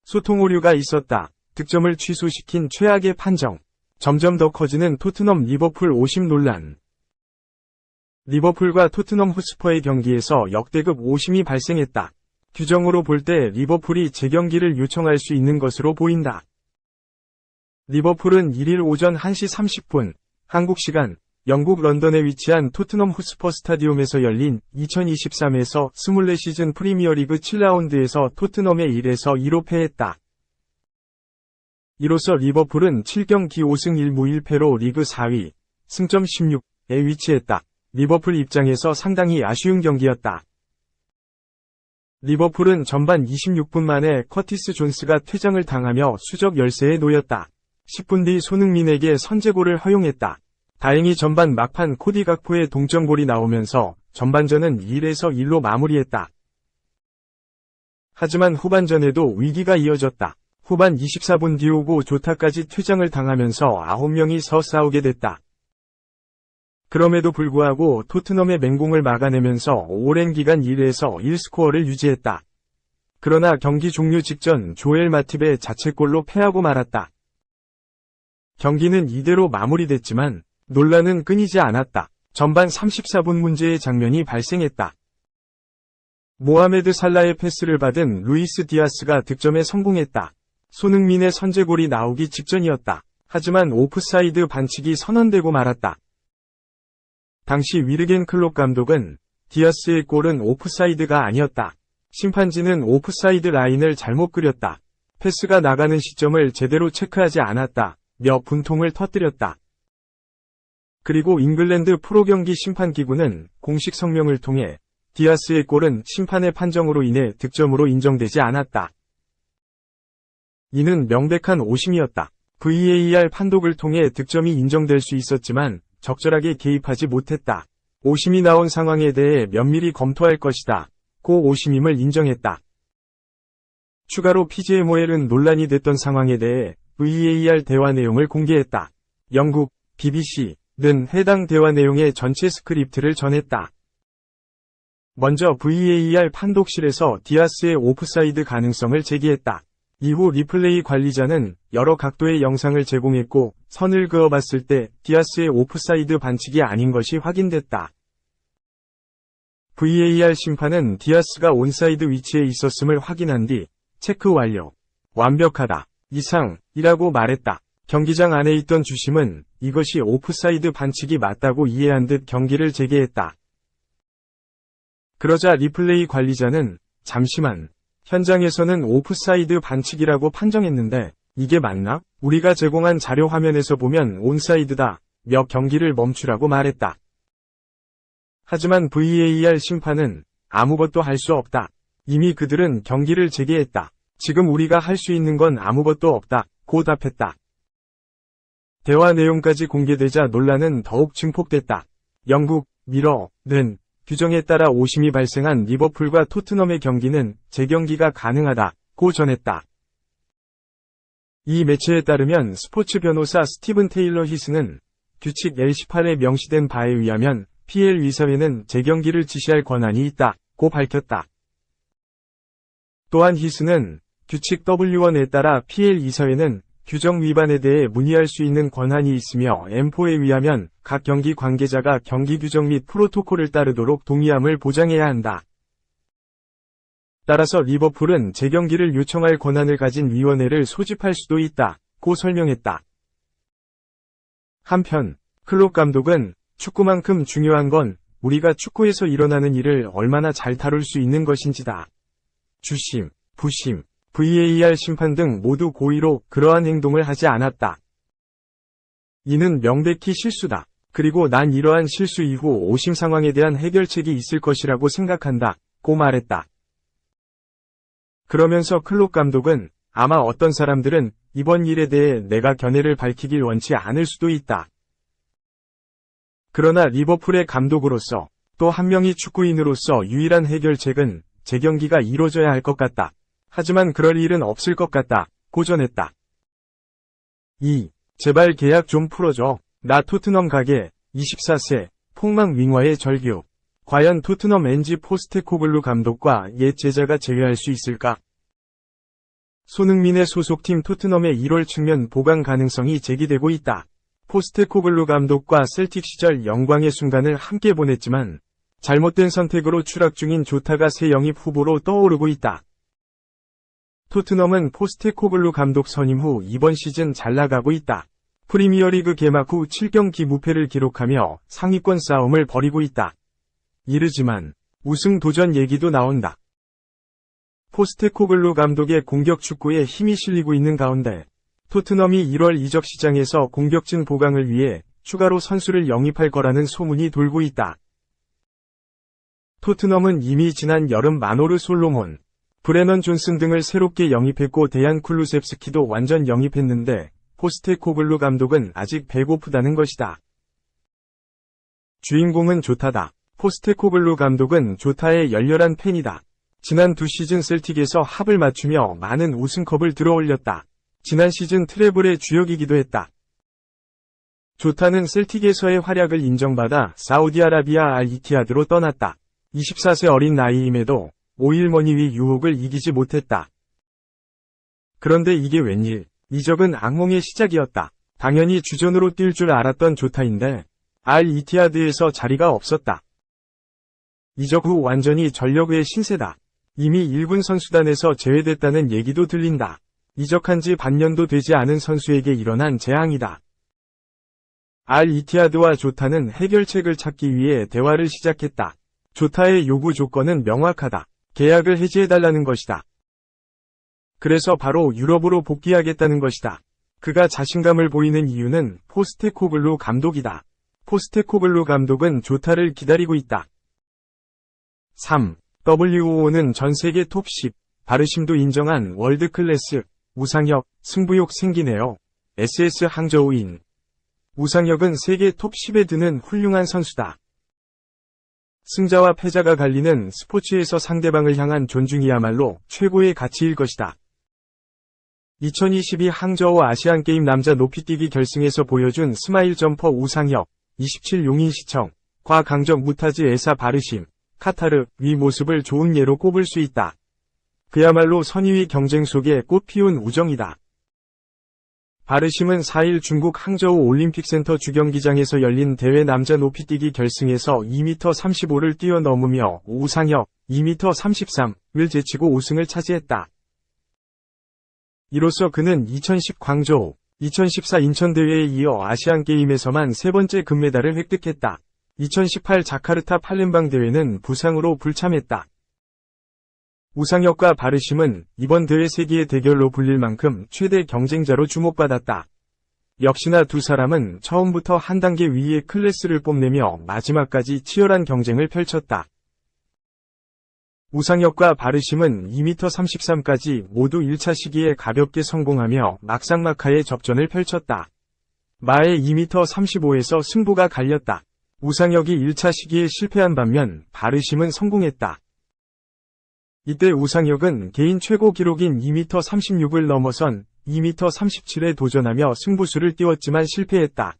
소통 오류가 있었다. 득점을 취소시킨 최악의 판정. 점점 더 커지는 토트넘 리버풀 오심 논란. 리버풀과 토트넘 호스퍼의 경기에서 역대급 오심이 발생했다. 규정으로 볼 때 리버풀이 재경기를 요청할 수 있는 것으로 보인다. 리버풀은 1일 오전 1시 30분, 한국 시간, 영국 런던에 위치한 토트넘 호스퍼 스타디움에서 열린 2023에서 24시즌 프리미어리그 7라운드에서 토트넘에 1에서 2로 패했다. 이로써 리버풀은 7경기 5승 1무 1패로 리그 4위, 승점 16에 위치했다. 리버풀 입장에서 상당히 아쉬운 경기였다. 리버풀은 전반 26분 만에 커티스 존스가 퇴장을 당하며 수적 열세에 놓였다. 10분 뒤 손흥민에게 선제골을 허용했다. 다행히 전반 막판 코디 각포의 동점골이 나오면서 전반전은 1에서 1로 마무리했다. 하지만 후반전에도 위기가 이어졌다. 후반 24분 디오고 조타까지 퇴장을 당하면서 9명이 싸우게 됐다. 그럼에도 불구하고 토트넘의 맹공을 막아내면서 오랜 기간 1에서 1 스코어를 유지했다. 그러나 경기 종료 직전 조엘 마팁의 자책골로 패하고 말았다. 경기는 이대로 마무리됐지만 논란은 끊이지 않았다. 전반 34분 문제의 장면이 발생했다. 모하메드 살라의 패스를 받은 루이스 디아스가 득점에 성공했다. 손흥민의 선제골이 나오기 직전이었다. 하지만 오프사이드 반칙이 선언되고 말았다. 당시 위르겐 클롭 감독은 디아스의 골은 오프사이드가 아니었다. 심판진은 오프사이드 라인을 잘못 그렸다. 패스가 나가는 시점을 제대로 체크하지 않았다. 며 분통을 터뜨렸다. 그리고 잉글랜드 프로경기 심판기구는 공식 성명을 통해 디아스의 골은 심판의 판정으로 인해 득점으로 인정되지 않았다. 이는 명백한 오심이었다. VAR 판독을 통해 득점이 인정될 수 있었지만 적절하게 개입하지 못했다. 오심이 나온 상황에 대해 면밀히 검토할 것이다. 고 오심임을 인정했다. 추가로 PGMOL은 논란이 됐던 상황에 대해 VAR 대화 내용을 공개했다. 영국 BBC는 해당 대화 내용의 전체 스크립트를 전했다. 먼저 VAR 판독실에서 디아스의 오프사이드 가능성을 제기했다. 이후 리플레이 관리자는 여러 각도의 영상을 제공했고 선을 그어봤을 때 디아스의 오프사이드 반칙이 아닌 것이 확인됐다. VAR 심판은 디아스가 온사이드 위치에 있었음을 확인한 뒤 체크 완료. 완벽하다. 이상이라고 말했다. 경기장 안에 있던 주심은 이것이 오프사이드 반칙이 맞다고 이해한 듯 경기를 재개했다. 그러자 리플레이 관리자는 잠시만. 현장에서는 오프사이드 반칙이라고 판정했는데 이게 맞나? 우리가 제공한 자료 화면에서 보면 온사이드다. 며 경기를 멈추라고 말했다. 하지만 VAR 심판은 아무것도 할 수 없다. 이미 그들은 경기를 재개했다. 지금 우리가 할 수 있는 건 아무것도 없다. 고 답했다. 대화 내용까지 공개되자 논란은 더욱 증폭됐다. 영국 미러는 규정에 따라 오심이 발생한 리버풀과 토트넘의 경기는 재경기가 가능하다고 전했다. 이 매체에 따르면 스포츠 변호사 스티븐 테일러 히스는 규칙 L18에 명시된 바에 의하면 PL 이사회는 재경기를 지시할 권한이 있다고 밝혔다. 또한 히스는 규칙 W1에 따라 PL 이사회는 규정 위반에 대해 문의할 수 있는 권한이 있으며 M4에 의하면 각 경기 관계자가 경기 규정 및 프로토콜을 따르도록 동의함을 보장해야 한다. 따라서 리버풀은 재경기를 요청할 권한을 가진 위원회를 소집할 수도 있다고 설명했다. 한편 클롭 감독은 축구만큼 중요한 건 우리가 축구에서 일어나는 일을 얼마나 잘 다룰 수 있는 것인지다. 주심, 부심, VAR 심판 등 모두 고의로 그러한 행동을 하지 않았다. 이는 명백히 실수다. 그리고 난 이러한 실수 이후 오심 상황에 대한 해결책이 있을 것이라고 생각한다. 고 말했다. 그러면서 클롭 감독은 아마 어떤 사람들은 이번 일에 대해 내가 견해를 밝히길 원치 않을 수도 있다. 그러나 리버풀의 감독으로서 또 한 명의 축구인으로서 유일한 해결책은 재경기가 이뤄져야 할 것 같다. 하지만 그럴 일은 없을 것 같다. 고 전했다. 2. 제발 계약 좀 풀어줘. 나 토트넘 가게. 24세 폭망 윙어의 절규. 과연 토트넘 엔지 포스테코글루 감독과 옛 제자가 재회할 수 있을까? 손흥민의 소속팀 토트넘의 1월 측면 보강 가능성이 제기되고 있다. 포스테코글루 감독과 셀틱 시절 영광의 순간을 함께 보냈지만 잘못된 선택으로 추락 중인 조타가 새 영입 후보로 떠오르고 있다. 토트넘은 포스테코글루 감독 선임 후 이번 시즌 잘 나가고 있다. 프리미어리그 개막 후 7경기 무패를 기록하며 상위권 싸움을 벌이고 있다. 이르지만 우승 도전 얘기도 나온다. 포스테코글루 감독의 공격 축구에 힘이 실리고 있는 가운데 토트넘이 1월 이적 시장에서 공격진 보강을 위해 추가로 선수를 영입할 거라는 소문이 돌고 있다. 토트넘은 이미 지난 여름 마노르 솔로몬, 브레넌 존슨 등을 새롭게 영입했고 데얀 쿨루셉스키도 완전 영입했는데 포스테코글루 감독은 아직 배고프다는 것이다. 주인공은 조타다. 포스테코글루 감독은 조타의 열렬한 팬이다. 지난 두 시즌 셀틱에서 합을 맞추며 많은 우승컵을 들어올렸다. 지난 시즌 트래블의 주역이기도 했다. 조타는 셀틱에서의 활약을 인정받아 사우디아라비아 알이티하드로 떠났다. 24세 어린 나이임에도 오일머니위 유혹을 이기지 못했다. 그런데 이게 웬일? 이적은 악몽의 시작이었다. 당연히 주전으로 뛸 줄 알았던 조타인데 알이티하드에서 자리가 없었다. 이적 후 완전히 전력의 신세다. 이미 1군 선수단에서 제외됐다는 얘기도 들린다. 이적한 지 반년도 되지 않은 선수에게 일어난 재앙이다. 알이티하드와 조타는 해결책을 찾기 위해 대화를 시작했다. 조타의 요구 조건은 명확하다. 계약을 해지해달라는 것이다. 그래서 바로 유럽으로 복귀하겠다는 것이다. 그가 자신감을 보이는 이유는 포스테코글루 감독이다. 포스테코글루 감독은 조타를 기다리고 있다. 3. WO는 전세계 톱10, 바르심도 인정한 월드클래스, 우상혁, 승부욕 생기네요. SS 항저우인. 우상혁은 세계 톱10에 드는 훌륭한 선수다. 승자와 패자가 갈리는 스포츠에서 상대방을 향한 존중이야말로 최고의 가치일 것이다. 2022 항저우 아시안게임 남자 높이뛰기 결승에서 보여준 스마일 점퍼 우상혁, 27 용인 시청, 과강적 무타즈 에사 바르심, 카타르, 위 모습을 좋은 예로 꼽을 수 있다. 그야말로 선의위 경쟁 속에 꽃피운 우정이다. 바르심은 4일 중국 항저우 올림픽센터 주경기장에서 열린 대회 남자 높이뛰기 결승에서 2m35를 뛰어넘으며 우상혁 2m33을 제치고 우승을 차지했다. 이로써 그는 2010 광저우, 2014 인천 대회에 이어 아시안게임에서만 세 번째 금메달을 획득했다. 2018 자카르타 팔렘방 대회는 부상으로 불참했다. 우상혁과 바르심은 이번 대회 세기의 대결로 불릴 만큼 최대 경쟁자로 주목받았다. 역시나 두 사람은 처음부터 한 단계 위의 클래스를 뽐내며 마지막까지 치열한 경쟁을 펼쳤다. 우상혁과 바르심은 2m33까지 모두 1차 시기에 가볍게 성공하며 막상막하의 접전을 펼쳤다. 마의 2m35에서 승부가 갈렸다. 우상혁이 1차 시기에 실패한 반면 바르심은 성공했다. 이때 우상혁은 개인 최고 기록인 2m36을 넘어선 2m37에 도전하며 승부수를 띄웠지만 실패했다.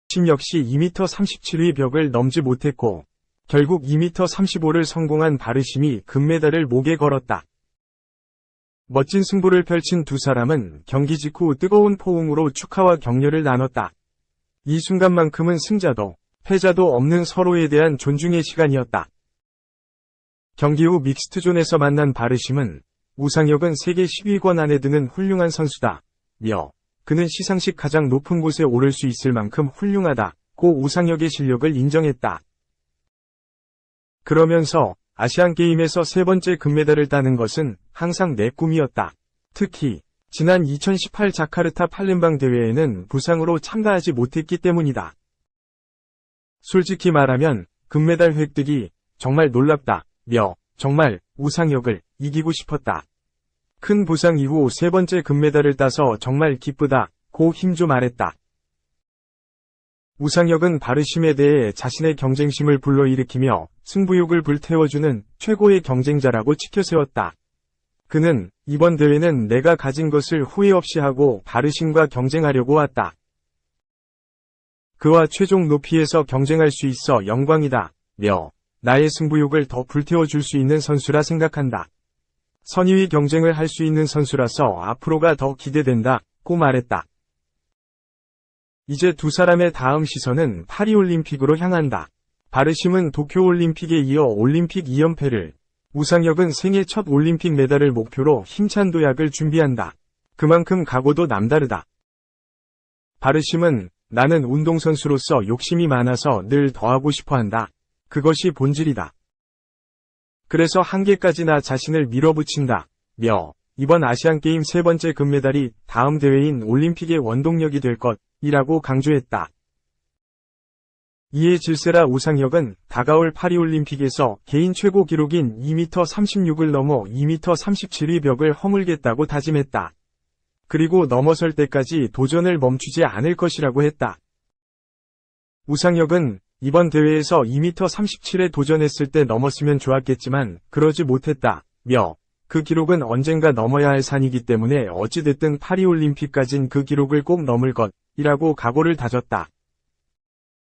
바르심 역시 2m37의 벽을 넘지 못했고 결국 2m35를 성공한 바르심이 금메달을 목에 걸었다. 멋진 승부를 펼친 두 사람은 경기 직후 뜨거운 포옹으로 축하와 격려를 나눴다. 이 순간만큼은 승자도 패자도 없는 서로에 대한 존중의 시간이었다. 경기 후 믹스트존에서 만난 바르심은 우상혁은 세계 10위권 안에 드는 훌륭한 선수다. 며 그는 시상식 가장 높은 곳에 오를 수 있을 만큼 훌륭하다고 우상혁의 실력을 인정했다. 그러면서 아시안게임에서 세 번째 금메달을 따는 것은 항상 내 꿈이었다. 특히 지난 2018 자카르타 팔렘방 대회에는 부상으로 참가하지 못했기 때문이다. 솔직히 말하면 금메달 획득이 정말 놀랍다. 며 정말 우상혁을 이기고 싶었다. 큰 부상 이후 세 번째 금메달을 따서 정말 기쁘다. 고 힘줘 말했다. 우상혁은 바르심에 대해 자신의 경쟁심을 불러일으키며 승부욕을 불태워주는 최고의 경쟁자라고 치켜세웠다. 그는 이번 대회는 내가 가진 것을 후회 없이 하고 바르심과 경쟁하려고 왔다. 그와 최종 높이에서 경쟁할 수 있어 영광이다. 나의 승부욕을 더 불태워줄 수 있는 선수라 생각한다. 선의의 경쟁을 할 수 있는 선수라서 앞으로가 더 기대된다.고 말했다. 이제 두 사람의 다음 시선은 파리올림픽으로 향한다. 바르심은 도쿄올림픽에 이어 올림픽 2연패를, 우상혁은 생애 첫 올림픽 메달을 목표로 힘찬 도약을 준비한다. 그만큼 각오도 남다르다. 바르심은 나는 운동선수로서 욕심이 많아서 늘 더하고 싶어한다. 그것이 본질이다. 그래서 한계까지 나 자신을 밀어붙인다. 이번 아시안게임 세 번째 금메달이 다음 대회인 올림픽의 원동력이 될 것이라고 강조했다. 이에 질세라 우상혁은 다가올 파리올림픽에서 개인 최고 기록인 2m 36을 넘어 2m 37의 벽을 허물겠다고 다짐했다. 그리고 넘어설 때까지 도전을 멈추지 않을 것이라고 했다. 우상혁은 이번 대회에서 2m 37에 도전했을 때 넘었으면 좋았겠지만 그러지 못했다. 그 기록은 언젠가 넘어야 할 산이기 때문에 어찌됐든 파리올림픽까진 그 기록을 꼭 넘을 것이라고 각오를 다졌다.